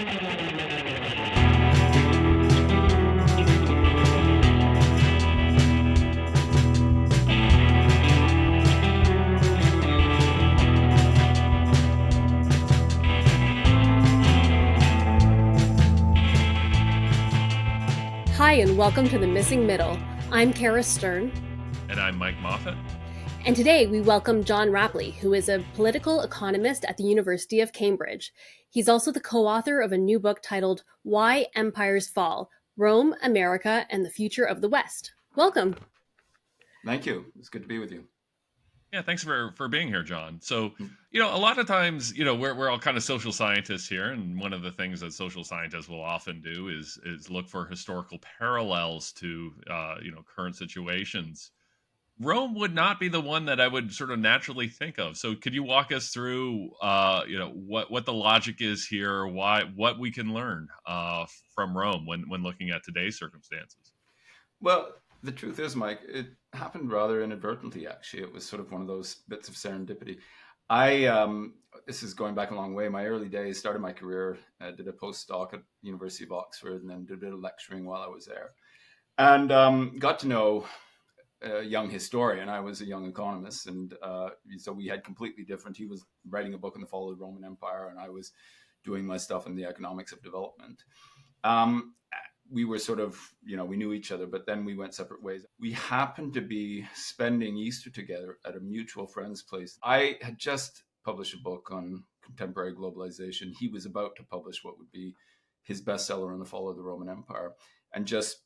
Hi, and welcome to The Missing Middle. I'm Cara Stern, And I'm Mike Moffatt. and today we welcome John Rapley, who is a political economist at the University of Cambridge. He's also the co-author of a new book titled Why Empires Fall: Rome, America, and the Future of the West. Welcome. Thank you. It's good to be with you. Yeah, thanks for being here, John. So, a lot of times, we're all kind of social scientists here, and one of the things that social scientists will often do is look for historical parallels to current situations. Rome would not be the one that I would sort of naturally think of. So, could you walk us through, what the logic is here, what we can learn from Rome when looking at today's circumstances? Well, the truth is, Mike, it happened rather inadvertently, actually. It was sort of one of those bits of serendipity. This is going back a long way. My early days, started my career, did a postdoc at the University of Oxford, and then did a bit of lecturing while I was there. And got to know a young historian. I was a young economist. And so we had completely different, he was writing a book on the fall of the Roman Empire, and I was doing my stuff in the economics of development. We were sort of, we knew each other, but then we went separate ways. We happened to be spending Easter together at a mutual friend's place. I had just published a book on contemporary globalization. He was about to publish what would be his bestseller on the fall of the Roman Empire. And just,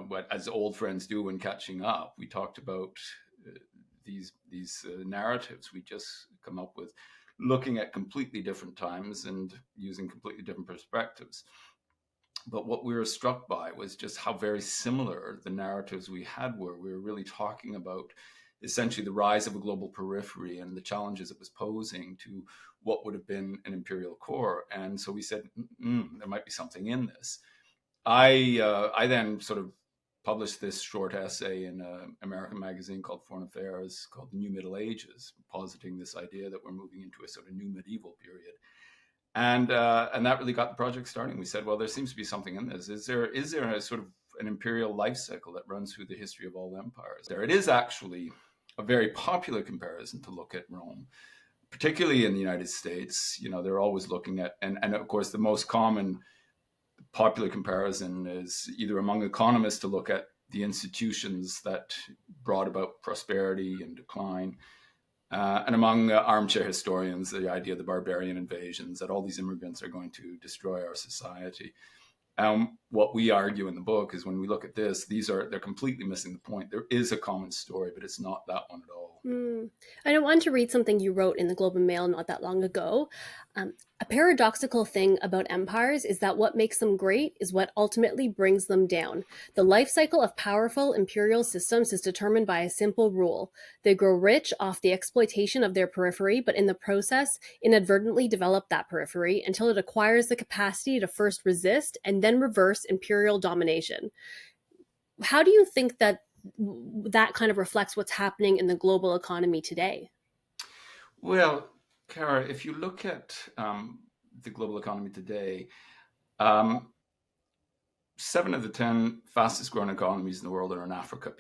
what as old friends do when catching up, we talked about these narratives we just come up with, looking at completely different times and using completely different perspectives. But what we were struck by was just how very similar the narratives we had were. We were really talking about essentially the rise of a global periphery and the challenges it was posing to what would have been an imperial core. And so we said, there might be something in this. I then sort of published this short essay in an American magazine called Foreign Affairs called The New Middle Ages, positing this idea that we're moving into a sort of new medieval period. And that really got the project starting. We said, well, there seems to be something in this. Is there a sort of an imperial life cycle that runs through the history of all empires? It is actually a very popular comparison to look at Rome, particularly in the United States. They're always looking at, and of course, the most common popular comparison is either among economists to look at the institutions that brought about prosperity and decline, and among armchair historians, the idea of the barbarian invasions, that all these immigrants are going to destroy our society. What we argue in the book is when we look at this, they're completely missing the point. There is a common story, but it's not that one at all. I want to read something you wrote in the Globe and Mail not that long ago. A paradoxical thing about empires is that what makes them great is what ultimately brings them down. The life cycle of powerful imperial systems is determined by a simple rule. They grow rich off the exploitation of their periphery, but in the process, inadvertently develop that periphery until it acquires the capacity to first resist and then reverse imperial domination. How do you think that kind of reflects what's happening in the global economy today? Well, Cara, if you look at the global economy today, 7 of the 10 fastest growing economies in the world are in Africa.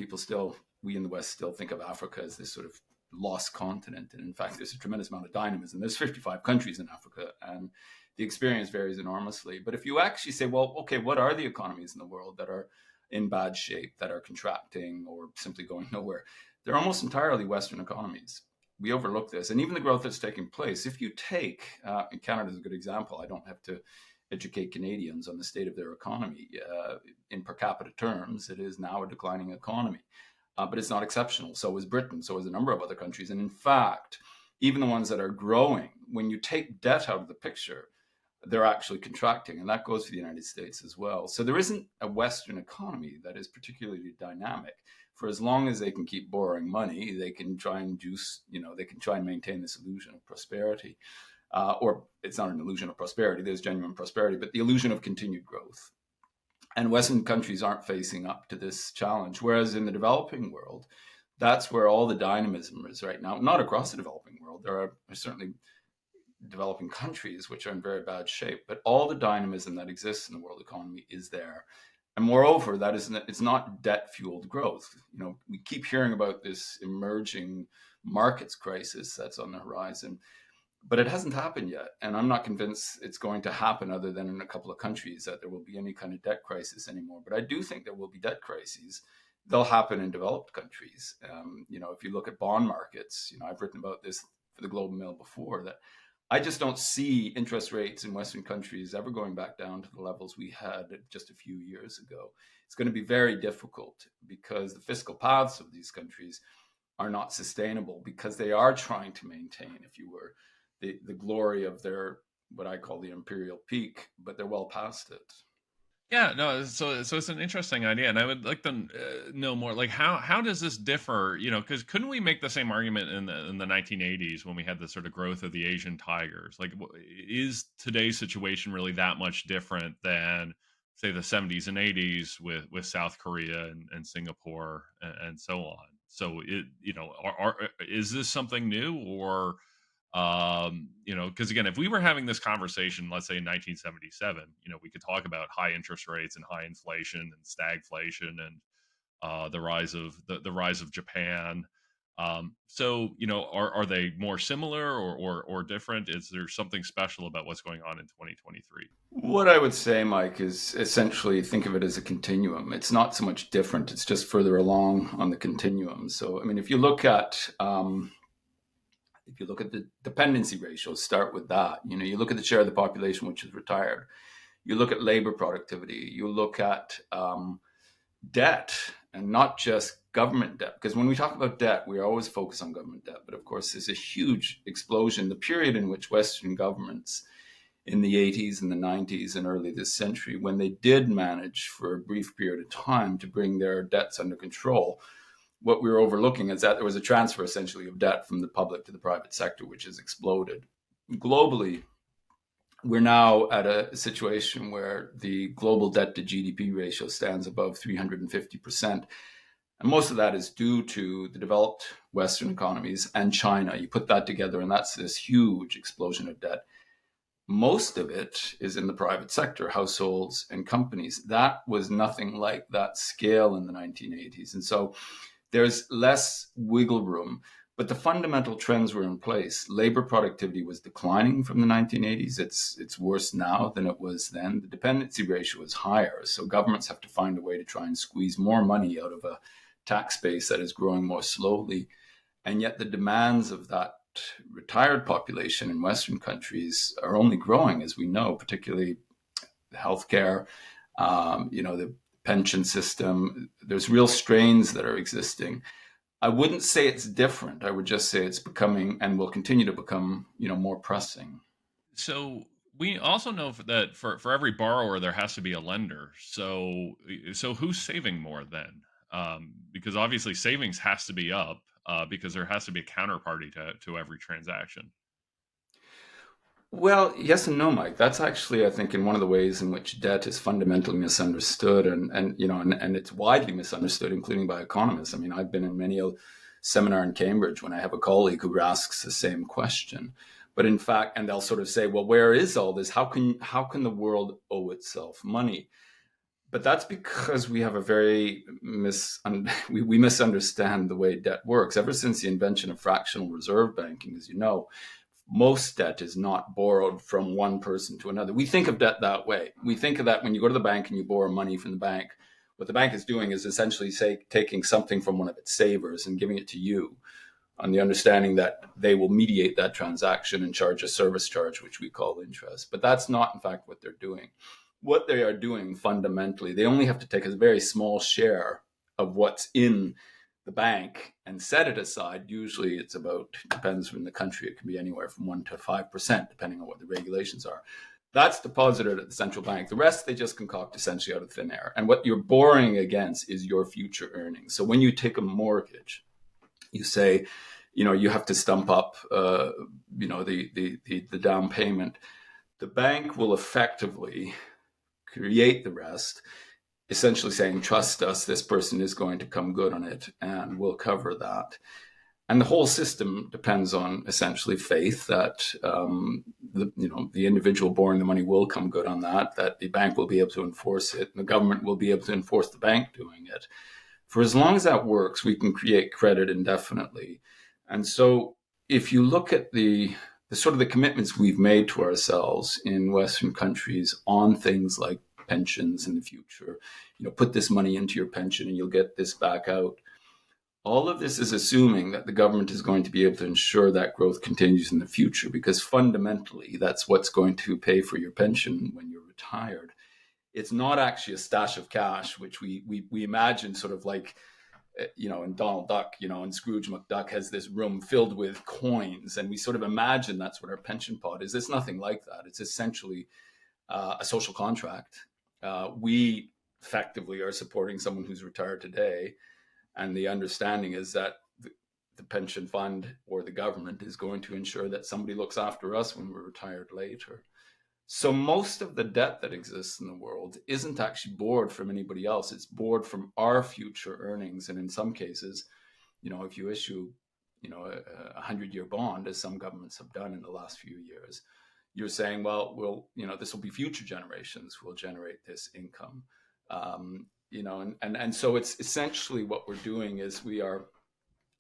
We in the West still think of Africa as this sort of lost continent. And in fact, there's a tremendous amount of dynamism. There's 55 countries in Africa, and the experience varies enormously. But if you actually say, well, okay, what are the economies in the world that are in bad shape, that are contracting or simply going nowhere? They're almost entirely Western economies. We overlook this. And even the growth that's taking place, if you take, and Canada is a good example, I don't have to educate Canadians on the state of their economy. In per capita terms, it is now a declining economy. But it's not exceptional. So is Britain, so is a number of other countries. And in fact, even the ones that are growing, when you take debt out of the picture, they're actually contracting. And that goes for the United States as well. So there isn't a Western economy that is particularly dynamic. For as long as they can keep borrowing money, they can try and they can try and maintain this illusion of prosperity. Or it's not an illusion of prosperity, there's genuine prosperity, but the illusion of continued growth. And Western countries aren't facing up to this challenge. Whereas in the developing world, that's where all the dynamism is right now. Not across the developing world. There are certainly developing countries, which are in very bad shape, but all the dynamism that exists in the world economy is there. And moreover, it's not debt-fueled growth. We keep hearing about this emerging markets crisis that's on the horizon, but it hasn't happened yet. And I'm not convinced it's going to happen other than in a couple of countries that there will be any kind of debt crisis anymore. But I do think there will be debt crises. They'll happen in developed countries. If you look at bond markets, I've written about this for the Globe and Mail before, that I just don't see interest rates in Western countries ever going back down to the levels we had just a few years ago. It's going to be very difficult because the fiscal paths of these countries are not sustainable, because they are trying to maintain, if you were, the glory of their, what I call the imperial peak, but they're well past it. Yeah, no, so it's an interesting idea, and I would like to know more. Like, how does this differ? Because couldn't we make the same argument in the 1980s when we had the sort of growth of the Asian tigers? Like, is today's situation really that much different than, say, the 70s and 80s with South Korea and Singapore and so on? So is this something new, or because again, if we were having this conversation, let's say in 1977, we could talk about high interest rates and high inflation and stagflation and the rise of the rise of Japan. Are they more similar or different? Is there something special about what's going on in 2023? What I would say, Mike, is essentially think of it as a continuum. It's not so much different, it's just further along on the continuum. So, I mean, if you look at the dependency ratios, start with that. You look at the share of the population which is retired. You look at labor productivity. You look at debt, and not just government debt. Because when we talk about debt, we always focus on government debt. But of course, there's a huge explosion. The period in which Western governments in the 80s and the 90s and early this century, when they did manage for a brief period of time to bring their debts under control, what we were overlooking is that there was a transfer essentially of debt from the public to the private sector, which has exploded. Globally, we're now at a situation where the global debt to GDP ratio stands above 350%. And most of that is due to the developed Western economies and China. You put that together, and that's this huge explosion of debt. Most of it is in the private sector, households and companies. That was nothing like that scale in the 1980s. And so there's less wiggle room, but the fundamental trends were in place. Labor productivity was declining from the 1980s. It's worse now than it was then. The dependency ratio is higher, so governments have to find a way to try and squeeze more money out of a tax base that is growing more slowly. And yet the demands of that retired population in Western countries are only growing, as we know, particularly healthcare, the pension system. There's real strains that are existing. I wouldn't say it's different. I would just say it's becoming, and will continue to become, more pressing. So we also know that for every borrower there has to be a lender. So who's saving more then? Because obviously savings has to be up because there has to be a counterparty to every transaction. Well, yes and no, Mike. That's actually, I think, in one of the ways in which debt is fundamentally misunderstood, and it's widely misunderstood, including by economists. I mean, I've been in many a seminar in Cambridge when I have a colleague who asks the same question. But in fact, and they'll sort of say, well, where is all this? How can the world owe itself money? But that's because we have a very we misunderstand the way debt works. Ever since the invention of fractional reserve banking, as you know, most debt is not borrowed from one person to another. We think of debt that way. We think of that when you go to the bank and you borrow money from the bank. What the bank is doing is essentially taking something from one of its savers and giving it to you on the understanding that they will mediate that transaction and charge a service charge, which we call interest. But that's not, in fact, what they're doing. What they are doing fundamentally, they only have to take a very small share of what's in the bank and set it aside. Usually it's depends from the country, it can be anywhere from 1% to 5%, depending on what the regulations are. That's deposited at the central bank. The rest they just concoct essentially out of thin air. And what you're borrowing against is your future earnings. So when you take a mortgage, you say, you have to stump up, the down payment. The bank will effectively create the rest, essentially saying, trust us, this person is going to come good on it and we'll cover that. And the whole system depends on essentially faith that the individual borrowing the money will come good on that the bank will be able to enforce it, and the government will be able to enforce the bank doing it. For as long as that works, we can create credit indefinitely. And so if you look at the sort of the commitments we've made to ourselves in Western countries on things like pensions in the future, put this money into your pension and you'll get this back out. All of this is assuming that the government is going to be able to ensure that growth continues in the future, because fundamentally that's what's going to pay for your pension when you're retired. It's not actually a stash of cash, which we imagine sort of like, in Donald Duck, and Scrooge McDuck has this room filled with coins, and we sort of imagine that's what our pension pot is. It's nothing like that. It's essentially a social contract. We effectively are supporting someone who's retired today, and the understanding is that the pension fund or the government is going to ensure that somebody looks after us when we're retired later. So most of the debt that exists in the world isn't actually borrowed from anybody else. It's borrowed from our future earnings. And in some cases, if you issue, a 100-year bond, as some governments have done in the last few years, you're saying, well, this will be future generations who will generate this income. And so it's essentially what we're doing is we are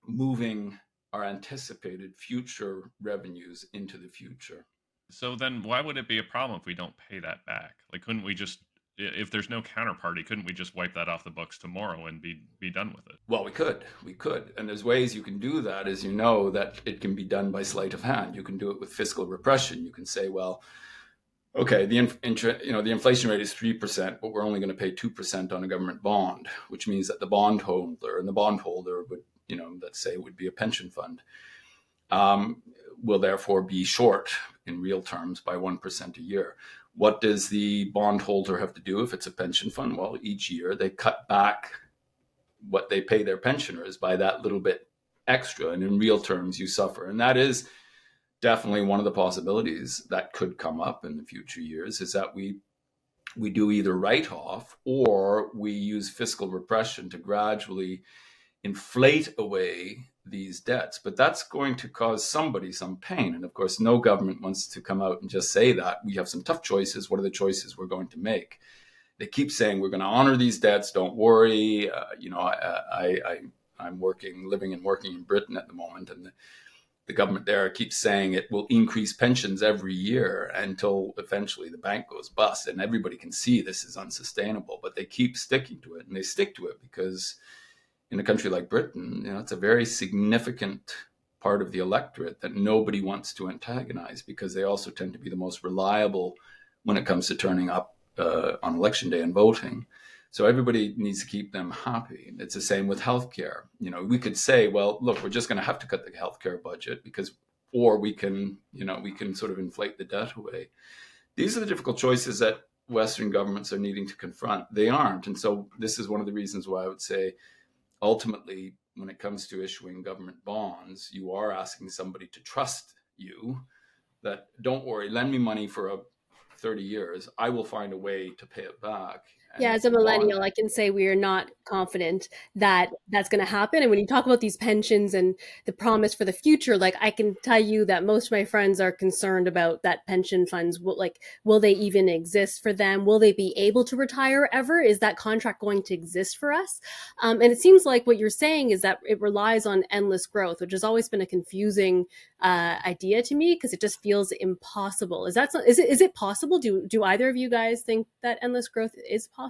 moving our anticipated future revenues into the future. So then why would it be a problem if we don't pay that back? Like, couldn't we just, if there's no counterparty, couldn't we just wipe that off the books tomorrow and be done with it? Well, we could. And there's ways you can do that, as you know, that it can be done by sleight of hand. You can do it with fiscal repression. You can say, well, okay, the inflation rate is 3%, but we're only going to pay 2% on a government bond, which means that the bondholder would, let's say it would be a pension fund, will therefore be short in real terms by 1% a year. What does the bondholder have to do if it's a pension fund? Well, each year they cut back what they pay their pensioners by that little bit extra, and in real terms you suffer. And that is definitely one of the possibilities that could come up in the future years, is that we do either write off or we use fiscal repression to gradually inflate away these debts. But that's going to cause somebody some pain. And of course, no government wants to come out and just say that. We have some tough choices. What are the choices we're going to make? They keep saying, we're going to honor these debts. Don't worry. I'm living and working in Britain at the moment, and the government there keeps saying it will increase pensions every year until eventually the bank goes bust. And everybody can see this is unsustainable, but they keep sticking to it. And they stick to it because in a country like Britain, it's a very significant part of the electorate that nobody wants to antagonize, because they also tend to be the most reliable when it comes to turning up on election day and voting. So everybody needs to keep them happy. It's the same with healthcare. We could say, well, look, we're just going to have to cut the healthcare budget or we can sort of inflate the debt away. These are the difficult choices that Western governments are needing to confront. They aren't. And so this is one of the reasons why I would say, ultimately, when it comes to issuing government bonds, you are asking somebody to trust you that, don't worry, lend me money for 30 years. I will find a way to pay it back. Yeah, as a millennial, I can say we are not confident that that's going to happen. And when you talk about these pensions and the promise for the future, like, I can tell you that most of my friends are concerned about that pension funds. Will they even exist for them? Will they be able to retire ever? Is that contract going to exist for us? And it seems like what you're saying is that it relies on endless growth, which has always been a confusing idea to me, because it just feels impossible. Is it possible? Do either of you guys think that endless growth is possible?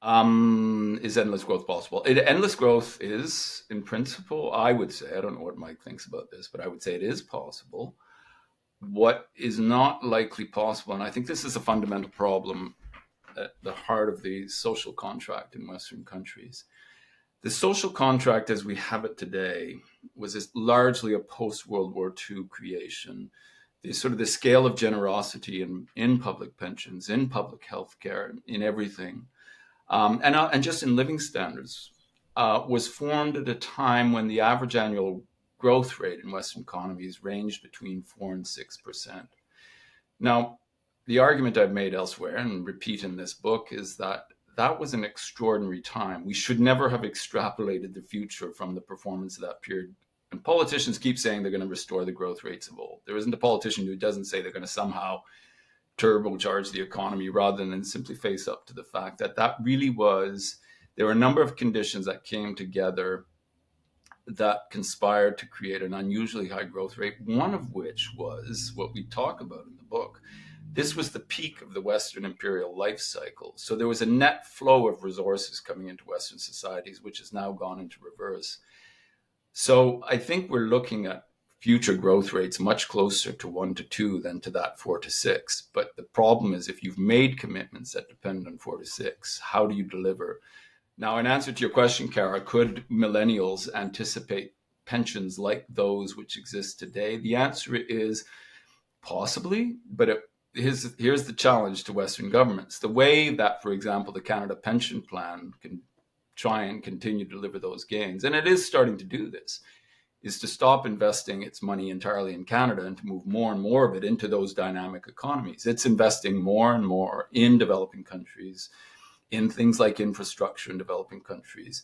Is endless growth possible? Endless growth is, in principle, I would say, I don't know what Mike thinks about this, but I would say it is possible. What is not likely possible, and I think this is a fundamental problem at the heart of the social contract in Western countries. The social contract as we have it today was largely a post-World War II creation. The scale of generosity in public pensions, in public health care, in everything, and just in living standards, was formed at a time when the average annual growth rate in Western economies ranged between 4% and 6%. Now, the argument I've made elsewhere and repeat in this book is that that was an extraordinary time. We should never have extrapolated the future from the performance of that period And politicians keep saying they're going to restore the growth rates of old. There isn't a politician who doesn't say they're going to somehow turbocharge the economy, rather than simply face up to the fact that that really was, there were a number of conditions that came together that conspired to create an unusually high growth rate, one of which was what we talk about in the book. This was the peak of the Western imperial life cycle. So there was a net flow of resources coming into Western societies, which has now gone into reverse. So I think we're looking at future growth rates much closer to 1 to 2 than to that 4 to 6. But the problem is, if you've made commitments that depend on 4 to 6, how do you deliver? Now, in answer to your question, Cara, could millennials anticipate pensions like those which exist today? The answer is possibly, but here's the challenge to Western governments. The way that, for example, the Canada Pension Plan can try and continue to deliver those gains, and it is starting to do this, is to stop investing its money entirely in Canada and to move more and more of it into those dynamic economies. It's investing more and more in developing countries, in things like infrastructure in developing countries.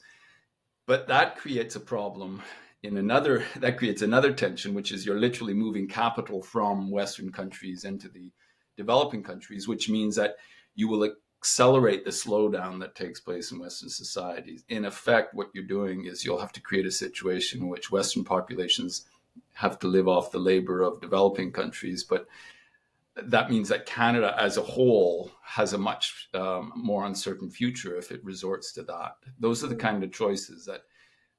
But that creates a problem that creates another tension, which is you're literally moving capital from Western countries into the developing countries, which means that you will accelerate the slowdown that takes place in Western societies. In effect, what you're doing is you'll have to create a situation in which Western populations have to live off the labor of developing countries. But that means that Canada as a whole has a much more uncertain future if it resorts to that. Those are the kind of choices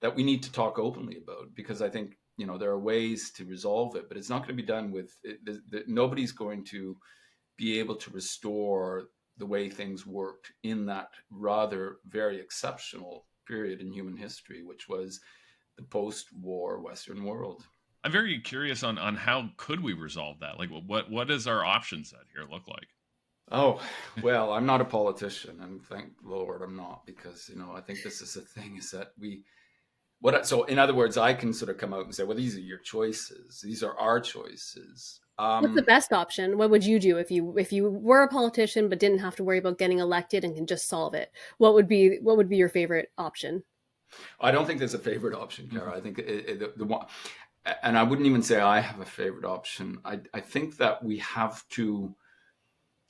that we need to talk openly about, because I think, there are ways to resolve it, but it's not going to be done with it. Nobody's going to be able to restore the way things worked in that rather very exceptional period in human history, which was the post-war Western world. I'm very curious on how could we resolve that? Like, what does our option set here look like? Oh, well, I'm not a politician, and thank Lord I'm not, because I think this is the thing, is that so in other words, I can sort of come out and say, well, these are your choices, these are our choices. What's the best option? What would you do if you were a politician but didn't have to worry about getting elected and can just solve it? What would be your favorite option? I don't think there's a favorite option, Cara. I think the one, and I wouldn't even say I have a favorite option. I think that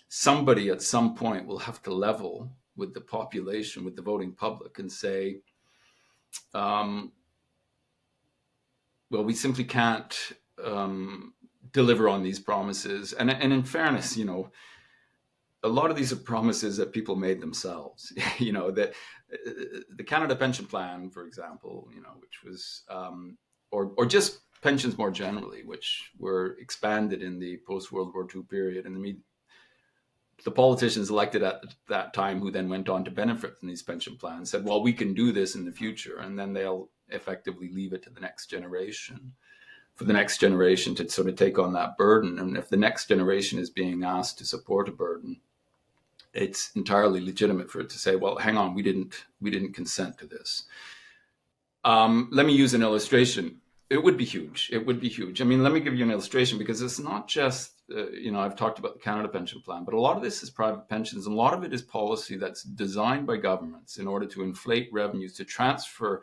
somebody at some point will have to level with the population, with the voting public, and say, well, we simply can't deliver on these promises. And in fairness, a lot of these are promises that people made themselves. That the Canada Pension Plan, for example, which was, or just pensions more generally, which were expanded in the post-World War II period. And the politicians elected at that time, who then went on to benefit from these pension plans, said, well, we can do this in the future. And then they'll effectively leave it to the next generation, for the next generation to sort of take on that burden. And if the next generation is being asked to support a burden, it's entirely legitimate for it to say, well, hang on, we didn't consent to this. Let me use an illustration. It would be huge. It would be huge. I mean, let me give you an illustration, because it's not just, I've talked about the Canada Pension Plan, but a lot of this is private pensions. And a lot of it is policy that's designed by governments in order to inflate revenues, to transfer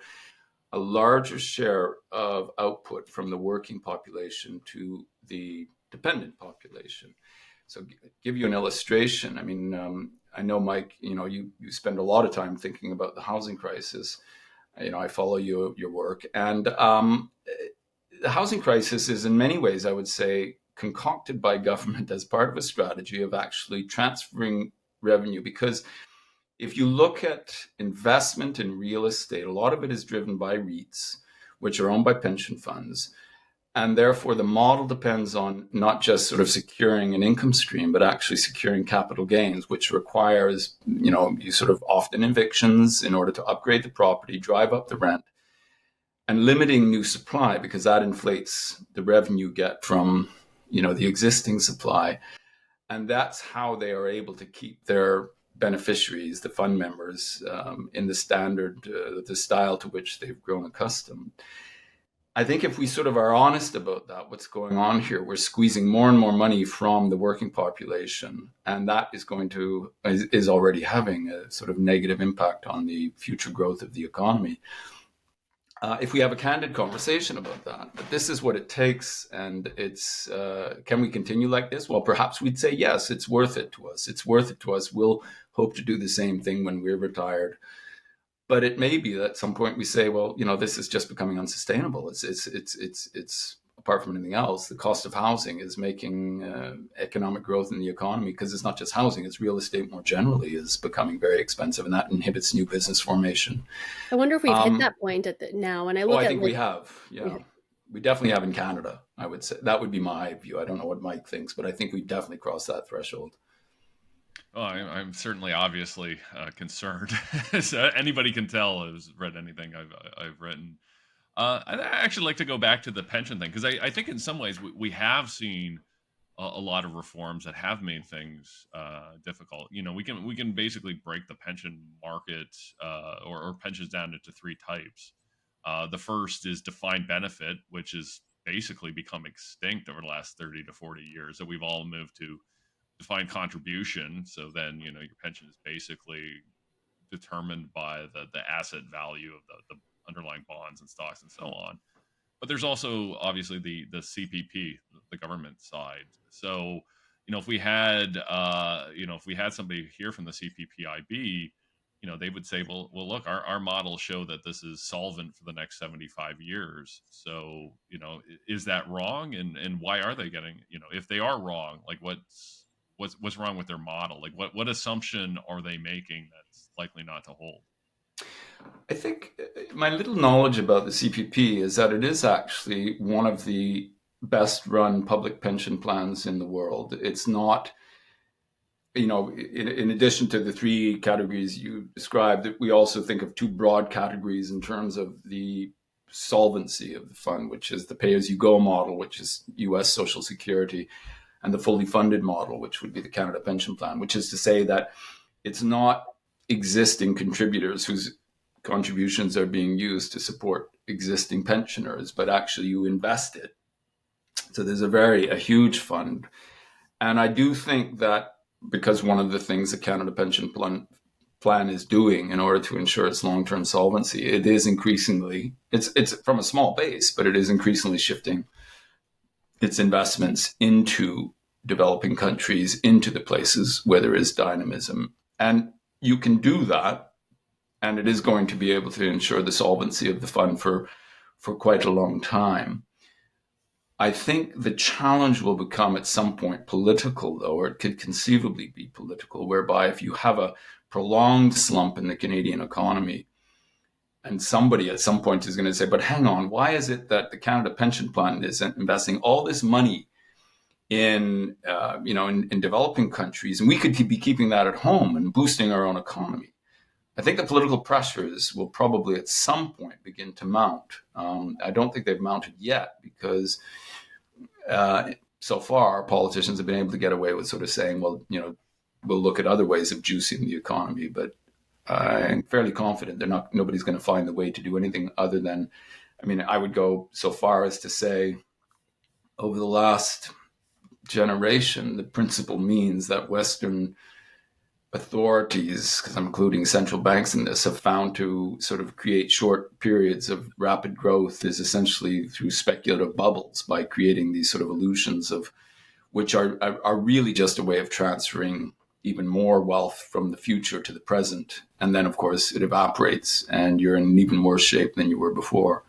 a larger share of output from the working population to the dependent population. So give you an illustration. I mean, I know, Mike, you spend a lot of time thinking about the housing crisis. I follow your work, and the housing crisis is in many ways, I would say, concocted by government as part of a strategy of actually transferring revenue. Because if you look at investment in real estate, a lot of it is driven by REITs, which are owned by pension funds. And therefore, the model depends on not just sort of securing an income stream, but actually securing capital gains, which requires, you sort of often evictions in order to upgrade the property, drive up the rent, and limiting new supply, because that inflates the revenue you get from, the existing supply. And that's how they are able to keep their beneficiaries, the fund members, in the standard, the style to which they've grown accustomed. I think if we sort of are honest about that, what's going on here, we're squeezing more and more money from the working population, and that is already having a sort of negative impact on the future growth of the economy. if we have a candid conversation about that. But this is what it takes, and it's can we continue like this? Well, perhaps we'd say yes. It's worth it to us. It's worth it to us. We'll hope to do the same thing when we're retired. But it may be that at some point we say, well, this is just becoming unsustainable. It's apart from anything else, the cost of housing is making economic growth in the economy, because it's not just housing, it's real estate more generally is becoming very expensive, and that inhibits new business formation. I wonder if we've hit that point now. And I look I at think we have. Yeah, we definitely have in Canada. I would say that would be my view. I don't know what Mike thinks, but I think we definitely crossed that threshold. Oh, I'm certainly obviously concerned. So anybody can tell who's read anything I've written. I actually like to go back to the pension thing, because I think in some ways we have seen a lot of reforms that have made things difficult. We can basically break the pension market or pensions down into three types. The first is defined benefit, which has basically become extinct over the last 30 to 40 years. So we've all moved to defined contribution. So then, your pension is basically determined by the asset value of the underlying bonds and stocks and so on. But there's also obviously the CPP, the government side. So, if we had somebody here from the CPPIB, they would say, well, look, our models show that this is solvent for the next 75 years. So, is that wrong? And why are they getting, if they are wrong, like what's wrong with their model? Like what assumption are they making that's likely not to hold? I think my little knowledge about the CPP is that it is actually one of the best run public pension plans in the world. It's not, in addition to the three categories you described, we also think of two broad categories in terms of the solvency of the fund, which is the pay-as-you-go model, which is US Social Security, and the fully funded model, which would be the Canada Pension Plan, which is to say that it's not existing contributors whose contributions are being used to support existing pensioners, but actually you invest it. So there's a huge fund. And I do think that because one of the things the Canada Pension Plan is doing in order to ensure its long-term solvency, it is increasingly, it's from a small base, but it is increasingly shifting its investments into developing countries, into the places where there is dynamism. And you can do that, and it is going to be able to ensure the solvency of the fund for quite a long time. I think the challenge will become at some point political, though, or it could conceivably be political, whereby if you have a prolonged slump in the Canadian economy, and somebody at some point is going to say, but hang on, why is it that the Canada Pension Plan is investing all this money in developing countries, and we could be keeping that at home and boosting our own economy? I think the political pressures will probably at some point begin to mount. I don't think they've mounted yet, because so far politicians have been able to get away with sort of saying, well, we'll look at other ways of juicing the economy. But I'm fairly confident nobody's going to find the way to do anything other than, I would go so far as to say, over the last generation, the principal means that Western authorities, because I'm including central banks in this, have found to sort of create short periods of rapid growth is essentially through speculative bubbles, by creating these sort of illusions of which are really just a way of transferring even more wealth from the future to the present. And then, of course, it evaporates and you're in an even worse shape than you were before.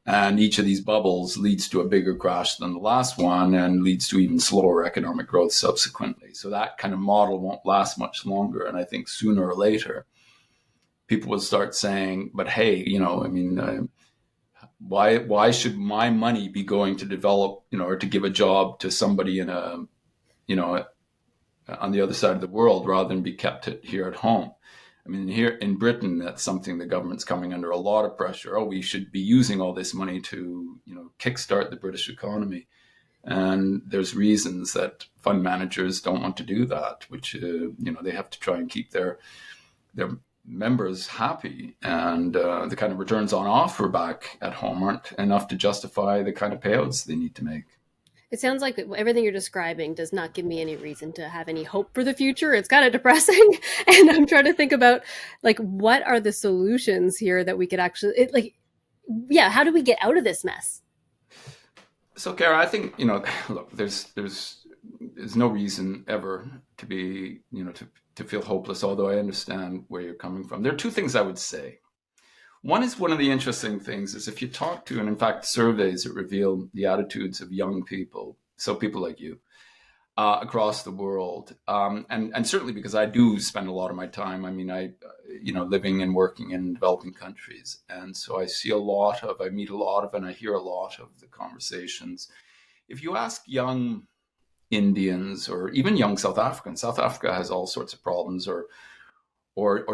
And each of these bubbles leads to a bigger crash than the last one, and leads to even slower economic growth subsequently. So that kind of model won't last much longer. And I think sooner or later, people will start saying, but hey, why should my money be going to develop, or to give a job to somebody in on the other side of the world, rather than be kept here at home? Here in Britain, that's something the government's coming under a lot of pressure. Oh, we should be using all this money to, kickstart the British economy. And there's reasons that fund managers don't want to do that, which, they have to try and keep their members happy. And the kind of returns on offer back at home aren't enough to justify the kind of payouts they need to make. It sounds like everything you're describing does not give me any reason to have any hope for the future. It's kind of depressing. And I'm trying to think about, what are the solutions here that we could actually, yeah, how do we get out of this mess? So, Kara, I think, look, there's no reason ever to be, to feel hopeless, although I understand where you're coming from. There are two things I would say. One of the interesting things is if you talk to, and in fact, surveys that reveal the attitudes of young people, so people like you, across the world, and certainly because I do spend a lot of my time. I mean, living and working in developing countries, and so I meet a lot of, and I hear a lot of the conversations. If you ask young Indians or even young South Africans, South Africa has all sorts of problems, or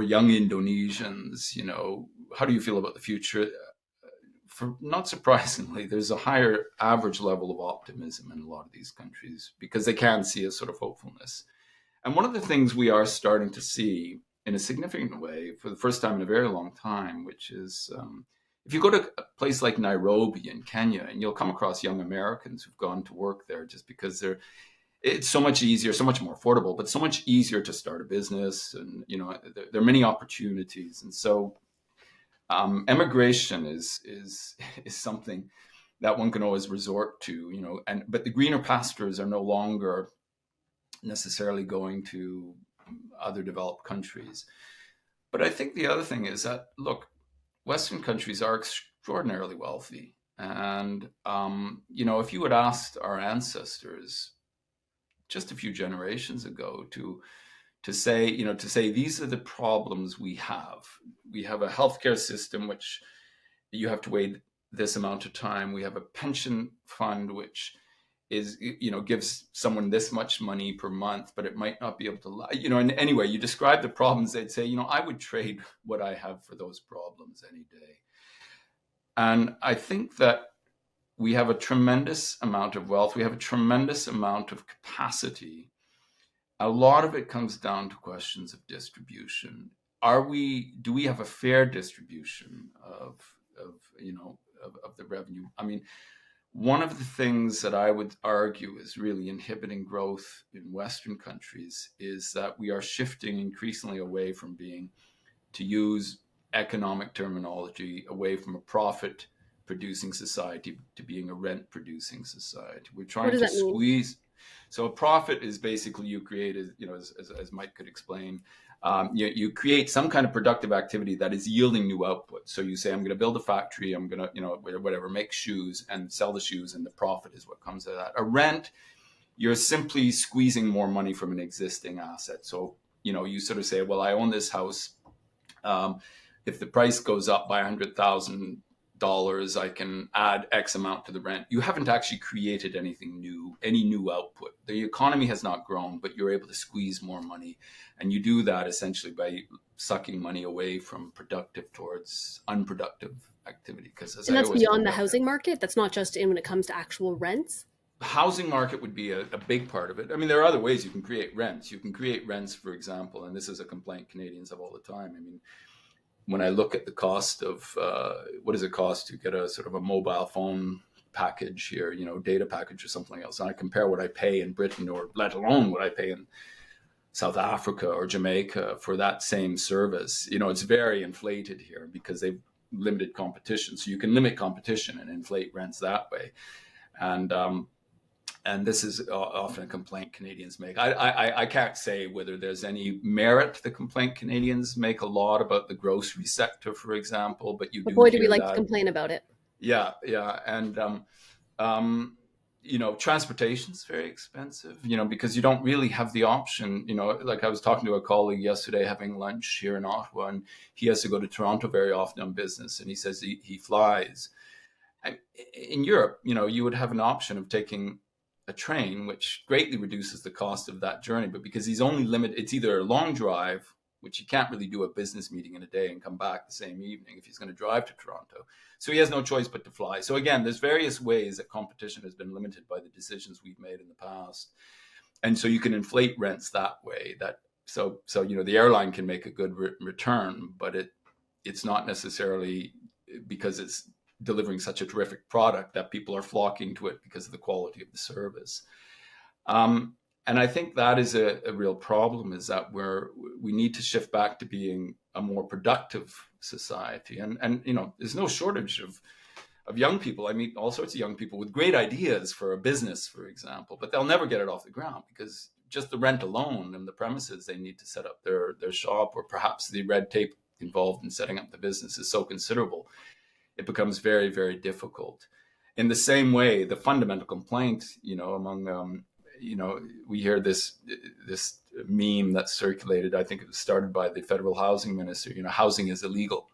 young Indonesians, how do you feel about the future? For not surprisingly, there's a higher average level of optimism in a lot of these countries because they can see a sort of hopefulness. And one of the things we are starting to see in a significant way for the first time in a very long time, which is if you go to a place like Nairobi in Kenya, and you'll come across young Americans who've gone to work there just because it's so much easier, so much more affordable, but so much easier to start a business, and there are many opportunities, and so emigration is something that one can always resort to, but the greener pastures are no longer necessarily going to other developed countries. But I think the other thing is that, look, Western countries are extraordinarily wealthy, and if you had asked our ancestors just a few generations ago to say these are the problems we have. We have a healthcare system which you have to wait this amount of time. We have a pension fund which is gives someone this much money per month, but it might not be able to and anyway, you describe the problems, they'd say, I would trade what I have for those problems any day. And I think that we have a tremendous amount of wealth. We have a tremendous amount of capacity. A lot of it comes down to questions of distribution. Do we have a fair distribution of the revenue? I mean, one of the things that I would argue is really inhibiting growth in Western countries is that we are shifting increasingly away from to use economic terminology, away from a profit producing society to being a rent producing society. We're What trying does to that mean? squeeze. So a profit is basically you create, as Mike could explain, you create some kind of productive activity that is yielding new output. So you say, I'm going to build a factory, I'm going to, whatever, make shoes and sell the shoes, and the profit is what comes out of that. A rent, you're simply squeezing more money from an existing asset. So, you sort of say, well, I own this house. If the price goes up by $100,000, I can add X amount to the rent. You haven't actually created anything new, any new output. The economy has not grown, but you're able to squeeze more money. And you do that essentially by sucking money away from productive towards unproductive activity. Because as And I that's always beyond point the out, housing market. That's not just in when it comes to actual rents. the housing market would be a big part of it. I mean, there are other ways you can create rents. You can create rents, for example, and this is a complaint Canadians have all the time. I mean, when I look at the cost of what does it cost to get a sort of a mobile phone package here, data package or something else, and I compare what I pay in Britain, or let alone what I pay in South Africa or Jamaica for that same service, it's very inflated here because they've limited competition. So you can limit competition and inflate rents that way. And this is often a complaint Canadians make. I can't say whether there's any merit to the complaint Canadians make a lot about the grocery sector, for example, but you But do boy, do we hear like to that. complain about it. Yeah, yeah. And, transportation is very expensive, because you don't really have the option, like I was talking to a colleague yesterday having lunch here in Ottawa, and he has to go to Toronto very often on business, and he says he flies. In Europe, you would have an option of taking a train, which greatly reduces the cost of that journey. But because he's only limited, it's either a long drive, which he can't really do a business meeting in a day and come back the same evening if he's going to drive to Toronto. So he has no choice but to fly. So again, there's various ways that competition has been limited by the decisions we've made in the past. And so you can inflate rents that way. The airline can make a good return, but it's not necessarily because it's delivering such a terrific product that people are flocking to it because of the quality of the service. And I think that is a real problem, is that we need to shift back to being a more productive society. And there's no shortage of young people. I meet all sorts of young people with great ideas for a business, for example, but they'll never get it off the ground because just the rent alone and the premises they need to set up their shop, or perhaps the red tape involved in setting up the business, is so considerable. It becomes very, very difficult. In the same way, the fundamental complaint, among we hear this meme that's circulated. I think it was started by the federal housing minister. Housing is illegal.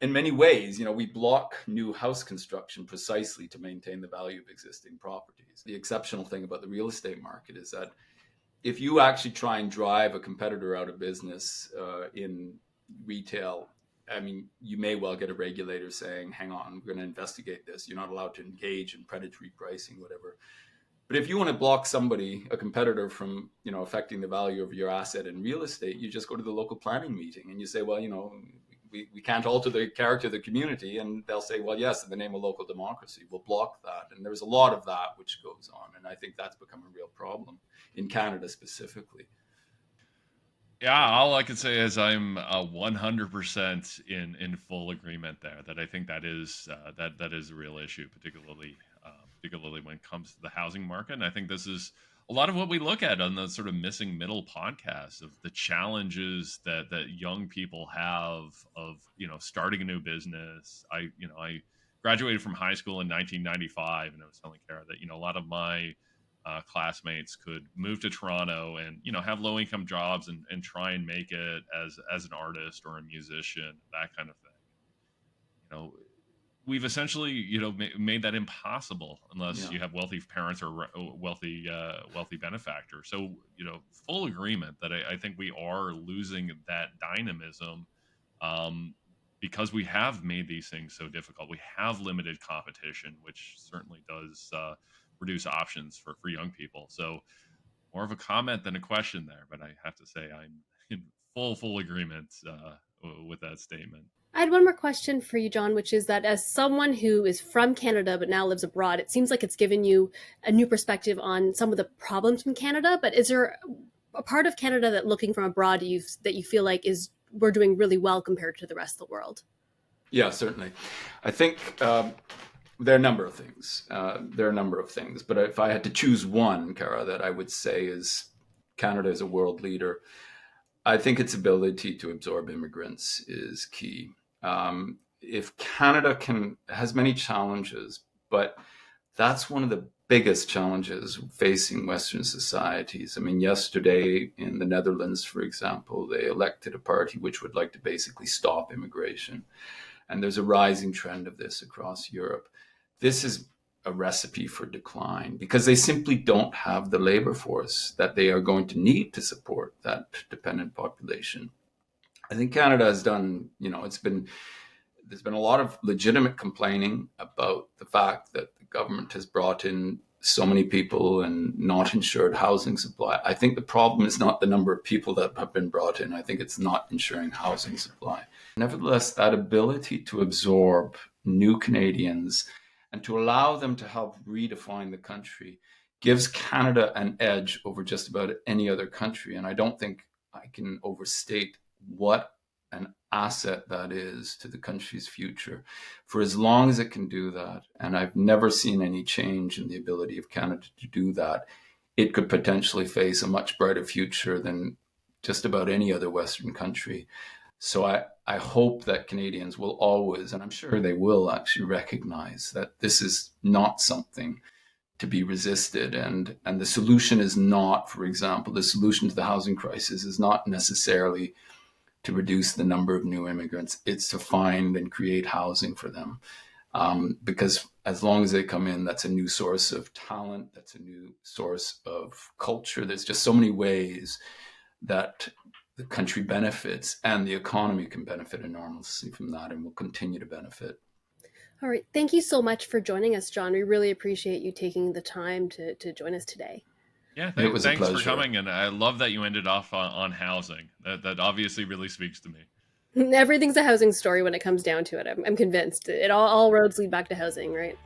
In many ways, we block new house construction precisely to maintain the value of existing properties. The exceptional thing about the real estate market is that if you actually try and drive a competitor out of business in retail, I mean, you may well get a regulator saying, hang on, we're going to investigate this. You're not allowed to engage in predatory pricing, whatever. But if you want to block somebody, a competitor, from affecting the value of your asset in real estate, you just go to the local planning meeting and you say, well, we can't alter the character of the community. And they'll say, well, yes, in the name of local democracy, we'll block that. And there's a lot of that which goes on. And I think that's become a real problem in Canada specifically. Yeah, all I can say is I'm 100% in full agreement there. That I think that is that is a real issue, particularly when it comes to the housing market. And I think this is a lot of what we look at on the sort of Missing Middle podcast, of the challenges that young people have of starting a new business. I graduated from high school in 1995, and I was telling Cara that a lot of my classmates could move to Toronto and have low income jobs and try and make it as an artist or a musician, that kind of thing. We've essentially made that impossible unless you have wealthy parents or wealthy benefactors. So full agreement that I think we are losing that dynamism because we have made these things so difficult. We have limited competition, which certainly does reduce options for young people. So more of a comment than a question there, but I have to say I'm in full agreement with that statement. I had one more question for you, John, which is that as someone who is from Canada but now lives abroad, it seems like it's given you a new perspective on some of the problems in Canada. But is there a part of Canada that, looking from abroad, that you feel like we're doing really well compared to the rest of the world? Yeah, certainly. I think there are a number of things. But if I had to choose one, Cara, that I would say is Canada is a world leader, I think its ability to absorb immigrants is key. If Canada has many challenges, but that's one of the biggest challenges facing Western societies. I mean, yesterday in the Netherlands, for example, they elected a party which would like to basically stop immigration. And there's a rising trend of this across Europe. This is a recipe for decline because they simply don't have the labor force that they are going to need to support that dependent population. I think Canada has done, there's been a lot of legitimate complaining about the fact that the government has brought in so many people and not ensured housing supply. I think the problem is not the number of people that have been brought in. I think it's not ensuring housing supply. Nevertheless, that ability to absorb new Canadians and to allow them to help redefine the country gives Canada an edge over just about any other country. And I don't think I can overstate what an asset that is to the country's future for as long as it can do that. And I've never seen any change in the ability of Canada to do that. It could potentially face a much brighter future than just about any other Western country. So I hope that Canadians will always, and I'm sure they will, actually recognize that this is not something to be resisted. And the solution is not, for example, the solution to the housing crisis is not necessarily to reduce the number of new immigrants. It's to find and create housing for them. Because as long as they come in, that's a new source of talent, that's a new source of culture. There's just so many ways that the country benefits and the economy can benefit enormously from that and will continue to benefit. All right. Thank you so much for joining us, John. We really appreciate you taking the time to join us today. Yeah, It was a thanks for pleasure. coming. And I love that you ended off on housing. That obviously really speaks to me. Everything's a housing story when it comes down to it. I'm convinced. All roads lead back to housing, right?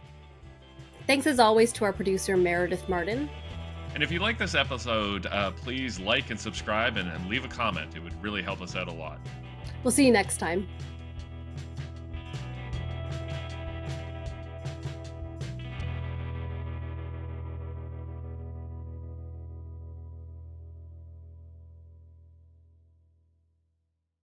Thanks as always to our producer, Meredith Martin. And if you like this episode, please like and subscribe and leave a comment. It would really help us out a lot. We'll see you next time.